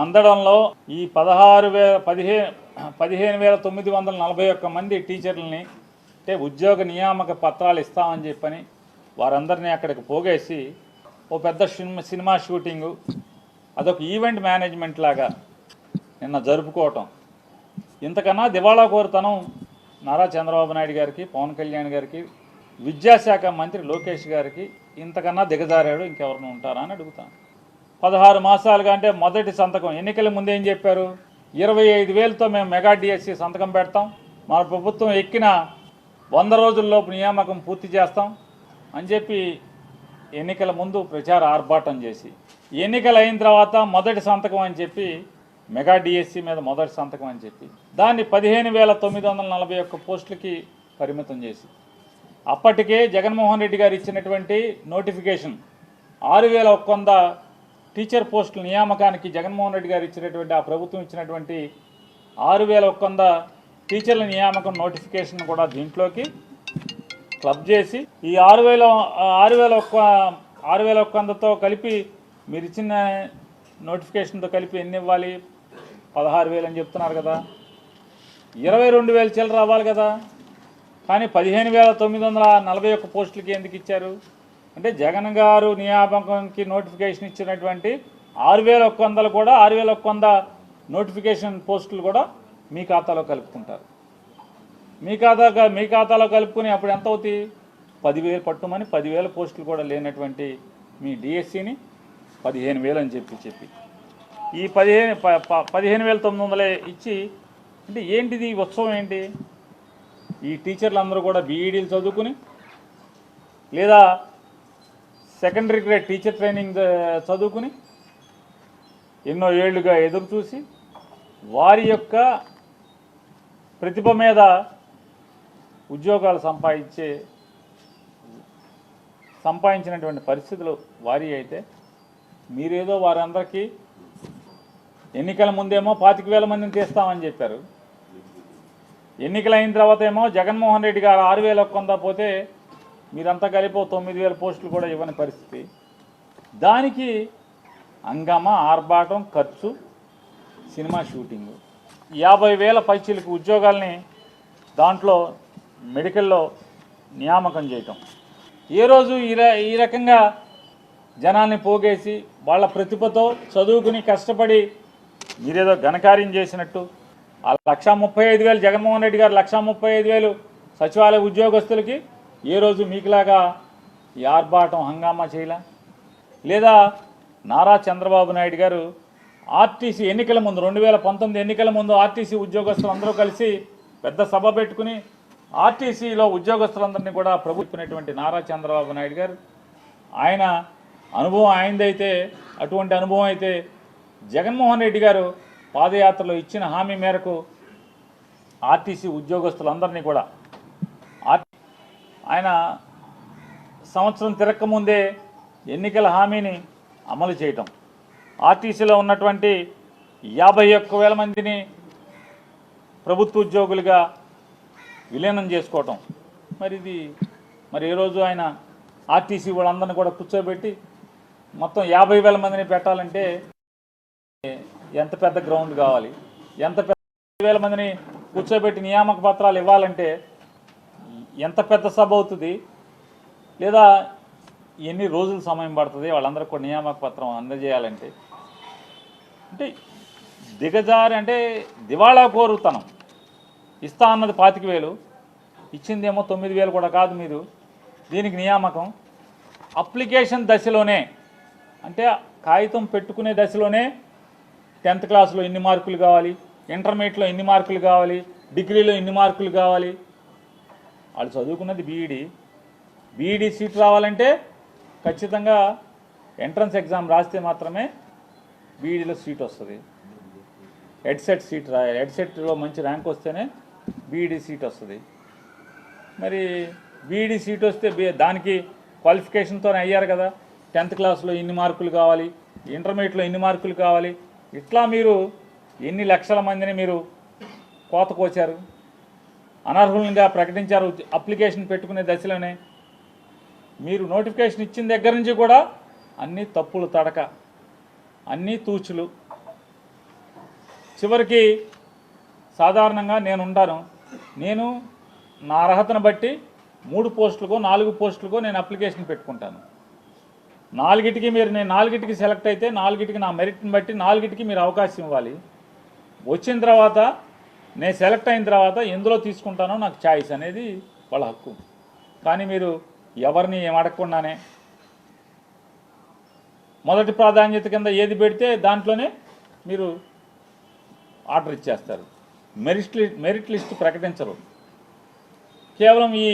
మందడంలో ఈ 15,941 మంది టీచర్లని అంటే ఉద్యోగ నియామక పత్రాలు ఇస్తామని చెప్పని వారందరినీ అక్కడికి పోగేసి ఓ పెద్ద సినిమా షూటింగు అదొక ఈవెంట్ మేనేజ్మెంట్ లాగా నిన్న జరుపుకోవటం. ఇంతకన్నా దివాళా కోరుతనం నారా చంద్రబాబు నాయుడు గారికి, పవన్ కళ్యాణ్ గారికి, విద్యాశాఖ మంత్రి లోకేష్ గారికి ఇంతకన్నా దిగజారాడు ఇంకెవరిని ఉంటారా అని అడుగుతాను. 16 మాసాలుగా అంటే మొదటి సంతకం ఎన్నికల ముందు ఏం చెప్పారు? 25,000తో మేము మెగా డిఎస్సి సంతకం పెడతాం, మన ప్రభుత్వం ఎక్కిన 100 రోజుల్లోపు నియామకం పూర్తి చేస్తాం అని చెప్పి ఎన్నికల ముందు ప్రచార ఆర్భాటం చేసి, ఎన్నికలు అయిన తర్వాత మొదటి సంతకం అని చెప్పి మెగా డిఎస్సి మీద మొదటి సంతకం అని చెప్పి దాన్ని 15,941 పోస్టులకి పరిమితం చేసి, అప్పటికే జగన్మోహన్ రెడ్డి గారు ఇచ్చినటువంటి నోటిఫికేషన్ 6,100 టీచర్ పోస్టుల నియామకానికి జగన్మోహన్ రెడ్డి గారు ఇచ్చినటువంటి ఆ ప్రభుత్వం ఇచ్చినటువంటి 6,100 టీచర్ల నియామకం నోటిఫికేషన్ కూడా దీంట్లోకి క్లబ్ చేసి ఈ 6,100తో కలిపి మీరు ఇచ్చిన నోటిఫికేషన్తో కలిపి ఎన్ని ఇవ్వాలి? 16,000 అని చెప్తున్నారు కదా, 22,000 చిల్లర రావాలి కదా. కానీ 15,941 పోస్టులకి ఎందుకు ఇచ్చారు అంటే జగన్ గారు నియామకంకి నోటిఫికేషన్ ఇచ్చినటువంటి 6,100 కూడా 6,100 నోటిఫికేషన్ పోస్టులు కూడా మీ ఖాతాలో కలుపుకుంటారు. మీ ఖాతాలో కలుపుకుని అప్పుడు ఎంత అవుతాయి? 10,000 పట్టుమని 10,000 పోస్టులు కూడా లేనటువంటి మీ డిఎస్సిని 15,000 అని చెప్పి ఈ 15,900 ఇచ్చి అంటే ఏంటిది ఈ ఉత్సవం ఏంటి? ఈ టీచర్లు అందరూ కూడా బీఈడీలు చదువుకుని లేదా సెకండరీ గ్రేడ్ టీచర్ ట్రైనింగ్ చదువుకుని ఎన్నో ఏళ్లుగా ఎదురు చూసి వారి యొక్క ప్రతిభ మీద ఉద్యోగాలు సంపాదించినటువంటి పరిస్థితులు వారి అయితే మీరేదో వారందరికీ ఎన్నికల ముందేమో 25,000 మందిని తీస్తామని చెప్పారు. ఎన్నికలు అయిన తర్వాత ఏమో జగన్మోహన్ రెడ్డి గారు 6,100 పోతే మీరంతా కలిపి 9,000 పోస్టులు కూడా ఇవ్వని పరిస్థితి. దానికి హంగామా, ఆర్భాటం, ఖర్చు, సినిమా షూటింగు, 50,000 పైచీలకు ఉద్యోగాల్ని దాంట్లో మెడికల్లో నియామకం చేయటం. ఏ రోజు ఈ రకంగా జనాన్ని పోగేసి వాళ్ళ ప్రతిభతో చదువుకుని కష్టపడి మీరేదో ఘనకార్యం చేసినట్టు ఆ 135,000 జగన్మోహన్ రెడ్డి గారు 135,000 సచివాలయ ఉద్యోగస్తులకి ఏ రోజు మీకులాగా ఈ ఆర్భాటం, హంగామా చేయలే? లేదా నారా చంద్రబాబు నాయుడు గారు ఆర్టీసీ ఎన్నికల ముందు 2019 ఎన్నికల ముందు ఆర్టీసీ ఉద్యోగస్తులు అందరూ కలిసి పెద్ద సభ పెట్టుకుని ఆర్టీసీలో ఉద్యోగస్తులందరినీ కూడా ప్రభుత్వమైనటువంటి నారా చంద్రబాబు నాయుడు గారు ఆయన అనుభవం ఆయనదైతే, అటువంటి అనుభవం అయితే జగన్మోహన్ రెడ్డి గారు పాదయాత్రలో ఇచ్చిన హామీ మేరకు ఆర్టీసీ ఉద్యోగస్తులందరినీ కూడా ఆయన సంవత్సరం తిరక్కముందే ఎన్నికల హామీని అమలు చేయటం, ఆర్టీసీలో ఉన్నటువంటి 51,000 మందిని ప్రభుత్వ ఉద్యోగులుగా విలీనం చేసుకోవటం. మరి ఈరోజు ఆయన ఆర్టీసీ వాళ్ళందరినీ కూడా కూర్చోబెట్టి మొత్తం 50,000 మందిని పెట్టాలంటే ఎంత పెద్ద గ్రౌండ్ కావాలి? ఎంత పెద్ద 50,000 మందిని కూర్చోబెట్టి నియామక పత్రాలు ఇవ్వాలంటే ఎంత పెద్ద సభ అవుతుంది? లేదా ఎన్ని రోజులు సమయం పడుతుంది వాళ్ళందరికీ కూడా నియామక పత్రం అందజేయాలంటే? అంటే దిగజారి అంటే దివాళా కోరుతనం. ఇస్తా అన్నది 25,000, ఇచ్చిందేమో 9,000 కూడా కాదు. మీరు దీనికి నియామకం అప్లికేషన్ దశలోనే అంటే కాగితం పెట్టుకునే దశలోనే 10th క్లాస్లో ఇన్ని మార్కులు కావాలి, ఇంటర్మీడియట్లో ఇన్ని మార్కులు కావాలి, డిగ్రీలో ఇన్ని మార్కులు కావాలి. వాళ్ళు చదువుకున్నది బీఈడీ సీట్ రావాలంటే ఖచ్చితంగా ఎంట్రన్స్ ఎగ్జామ్ రాస్తే మాత్రమే బీఈడీలో సీట్ వస్తుంది. హెడ్సెట్ సీట్ రాయాలి, హెడ్సెట్లో మంచి ర్యాంక్ వస్తేనే బీఈడీ సీట్ వస్తుంది. మరి బీఈడీ సీట్ వస్తే దానికి క్వాలిఫికేషన్తోనే అయ్యారు కదా. 10th క్లాస్లో ఇన్ని మార్కులు కావాలి, ఇంటర్మీడియట్లో ఇన్ని మార్కులు కావాలి. ఇట్లా మీరు ఎన్ని లక్షల మందిని మీరు కోతకొచ్చారు, అనర్హులుగా ప్రకటించారు. అప్లికేషన్ పెట్టుకునే దశలోనే మీరు నోటిఫికేషన్ ఇచ్చిన దగ్గర నుంచి కూడా అన్ని తప్పులు తడక, అన్నీ తూచులు. చివరికి సాధారణంగా నేను ఉంటాను, నేను నా అర్హతను బట్టి 3 పోస్టులకో 4 పోస్టులకో నేను అప్లికేషన్ పెట్టుకుంటాను. 4టికి నేను 4టికి సెలెక్ట్ అయితే 4టికి నా మెరిట్ని బట్టి 4టికి మీరు అవకాశం ఇవ్వాలి. వచ్చిన తర్వాత నేను సెలెక్ట్ అయిన తర్వాత ఎందులో తీసుకుంటానో నాకు ఛాయిస్ అనేది వాళ్ళ హక్కు. కానీ మీరు ఎవరిని ఏం అడగకుండానే మొదటి ప్రాధాన్యత కింద ఏది పెడితే దాంట్లోనే మీరు ఆర్డర్ ఇచ్చేస్తారు. మెరిట్ లిస్ట్ ప్రకటించరు. కేవలం ఈ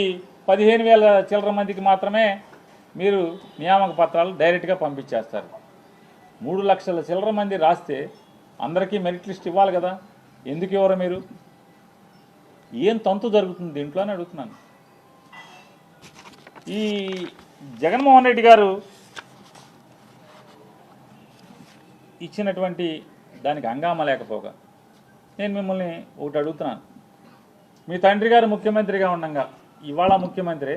15,000 చిల్లర మందికి మాత్రమే మీరు నియామక పత్రాలు డైరెక్ట్గా పంపించేస్తారు. 3 లక్షల చిల్లర మంది రాస్తే అందరికీ మెరిట్ లిస్ట్ ఇవ్వాలి కదా, ఎందుకు ఇవ్వరు మీరు? ఏం తంతు జరుగుతుంది దీంట్లో అని అడుగుతున్నాను. ఈ జగన్మోహన్ రెడ్డి గారు ఇచ్చినటువంటి దానికి హంగామా లేకపోగా నేను మిమ్మల్ని ఒకటి అడుగుతున్నాను. మీ తండ్రి గారు ముఖ్యమంత్రిగా ఉండగా, ఇవాళ ముఖ్యమంత్రి,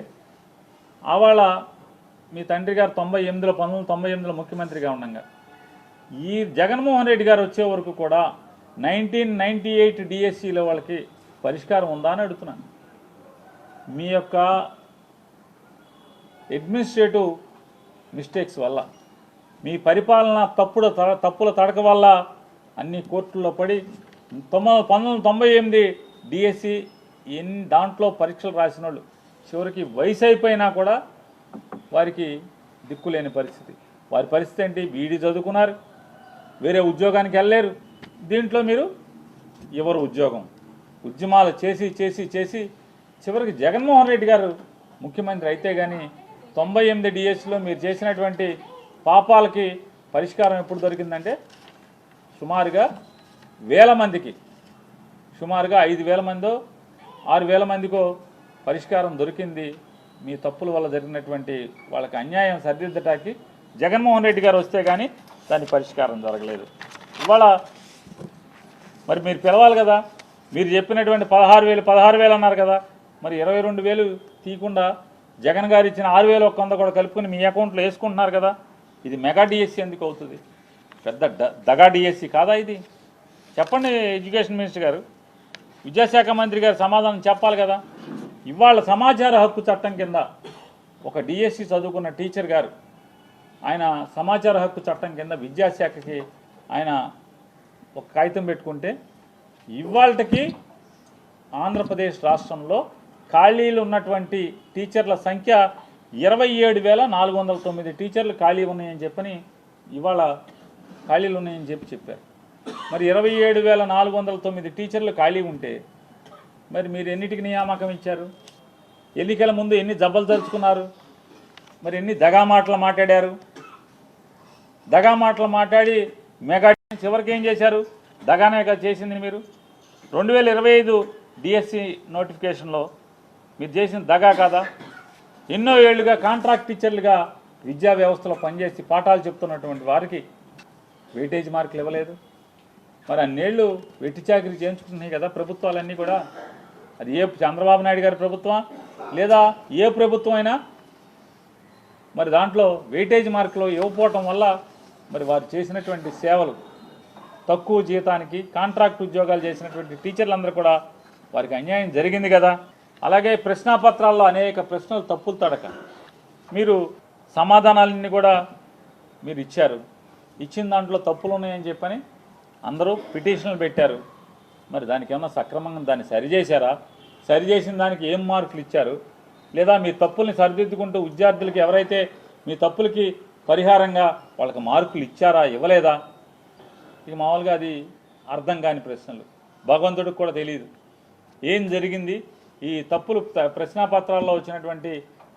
ఆవాళ మీ తండ్రి గారు 1998లో ముఖ్యమంత్రిగా ఉండగా ఈ జగన్మోహన్ రెడ్డి గారు వచ్చే వరకు కూడా 1998 డిఎస్సిలో వాళ్ళకి పరిష్కారం ఉందా అని అడుగుతున్నాను. మీ యొక్క అడ్మినిస్ట్రేటివ్ మిస్టేక్స్ వల్ల, మీ పరిపాలన తప్పుల తడక వల్ల అన్ని కోర్టుల్లో పడి 1998 డిఎస్సి దాంట్లో పరీక్షలు రాసిన వాళ్ళు చివరికి వయసు అయిపోయినా కూడా వారికి దిక్కులేని పరిస్థితి. వారి పరిస్థితి ఏంటి? బీఈడీ చదువుకున్నారు, వేరే ఉద్యోగానికి వెళ్ళలేరు. దీంట్లో మీరు ఎవరు ఉద్యోగం? ఉద్యమాలు చేసి చివరికి జగన్మోహన్ రెడ్డి గారు ముఖ్యమంత్రి అయితే కానీ 98 డిఎస్సిలో మీరు చేసినటువంటి పాపాలకి పరిష్కారం ఎప్పుడు దొరికిందంటే సుమారుగా 1000 మందికి, సుమారుగా 5,000 మందో 6,000 మందికో పరిష్కారం దొరికింది. మీ తప్పుల వల్ల జరిగినటువంటి వాళ్ళకి అన్యాయం సరిదిద్దటానికి జగన్మోహన్ రెడ్డి గారు వస్తే కానీ దాని పరిష్కారం జరగలేదు. ఇవాళ మరి మీరు పిలవాలి కదా, మీరు చెప్పినటువంటి 16,000 అన్నారు కదా, మరి 22,000 తీయకుండా జగన్ గారు ఇచ్చిన 6,100 కూడా కలుపుకొని మీ అకౌంట్లో వేసుకుంటున్నారు కదా. ఇది మెగా డిఎస్సి ఎందుకు అవుతుంది? పెద్ద దగా డిఎస్సి కాదా ఇది? చెప్పండి ఎడ్యుకేషన్ మినిస్టర్ గారు, విద్యాశాఖ మంత్రి గారు సమాధానం చెప్పాలి కదా. ఇవాళ సమాచార హక్కు చట్టం కింద ఒక డిఎస్సి చదువుకున్న టీచర్ గారు ఆయన సమాచార హక్కు చట్టం కింద విద్యాశాఖకి ఆయన ఒక కాగితం పెట్టుకుంటే ఇవాళకి ఆంధ్రప్రదేశ్ రాష్ట్రంలో ఖాళీలు ఉన్నటువంటి టీచర్ల సంఖ్య 27,409 టీచర్లు ఖాళీ ఉన్నాయని చెప్పని ఇవాళ ఖాళీలు ఉన్నాయని చెప్పారు. మరి 27,409 టీచర్లు ఖాళీ ఉంటే మరి మీరు ఎన్నిటికి నియామకం ఇచ్చారు? ఎన్నికల ముందు ఎన్ని జబ్బలు తరుచుకున్నారు? మరి ఎన్ని దగా మాటలు మాట్లాడారు? దగా మాటలు మాట్లాడి మెగా చివరికి ఏం చేశారు? దగానే చేసింది మీరు. 2025 డిఎస్సి నోటిఫికేషన్లో మీరు చేసిన దగా కాదా? ఎన్నో ఏళ్లుగా కాంట్రాక్ట్ టీచర్లుగా విద్యా వ్యవస్థలో పనిచేసి పాఠాలు చెప్తున్నటువంటి వారికి వెయిటేజ్ మార్కులు ఇవ్వలేదు. మరి అన్నేళ్ళు వెట్టి చాకరీ చేయించుకుంటున్నాయి కదా ప్రభుత్వాలన్నీ కూడా. అది ఏ చంద్రబాబు నాయుడు గారి ప్రభుత్వం లేదా ఏ ప్రభుత్వం అయినా మరి దాంట్లో వెయిటేజ్ మార్కులు ఇవ్వకపోవటం వల్ల మరి వారు చేసినటువంటి సేవలు తక్కువ జీతానికి కాంట్రాక్ట్ ఉద్యోగాలు చేసినటువంటి టీచర్లందరూ కూడా వారికి అన్యాయం జరిగింది కదా. అలాగే ప్రశ్నాపత్రాల్లో అనేక ప్రశ్నలు తప్పులు తడక మీరు సమాధానాలన్నీ కూడా మీరు ఇచ్చారు. ఇచ్చిన దాంట్లో తప్పులు ఉన్నాయని చెప్పని అందరూ పిటిషన్లు పెట్టారు. మరి దానికి ఏమన్నా సక్రమంగా దాన్ని సరిచేశారా? సరిచేసిన దానికి ఏం మార్కులు ఇచ్చారు? లేదా మీ తప్పుల్ని సరిదిద్దుకుంటూ విద్యార్థులకి ఎవరైతే మీ తప్పులకి పరిహారంగా వాళ్ళకి మార్కులు ఇచ్చారా ఇవ్వలేదా? ఇక మామూలుగా అది అర్థం కాని ప్రశ్నలు. భగవంతుడికి కూడా తెలియదు ఏం జరిగింది. ఈ తప్పులు ప్రశ్నాపత్రాల్లో వచ్చినటువంటి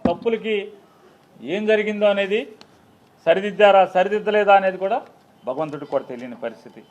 తప్పులకి ఏం జరిగిందో అనేది సరిదిద్దారా సరిదిద్దలేదా అనేది కూడా భగవంతుడికి కూడా తెలియని పరిస్థితి.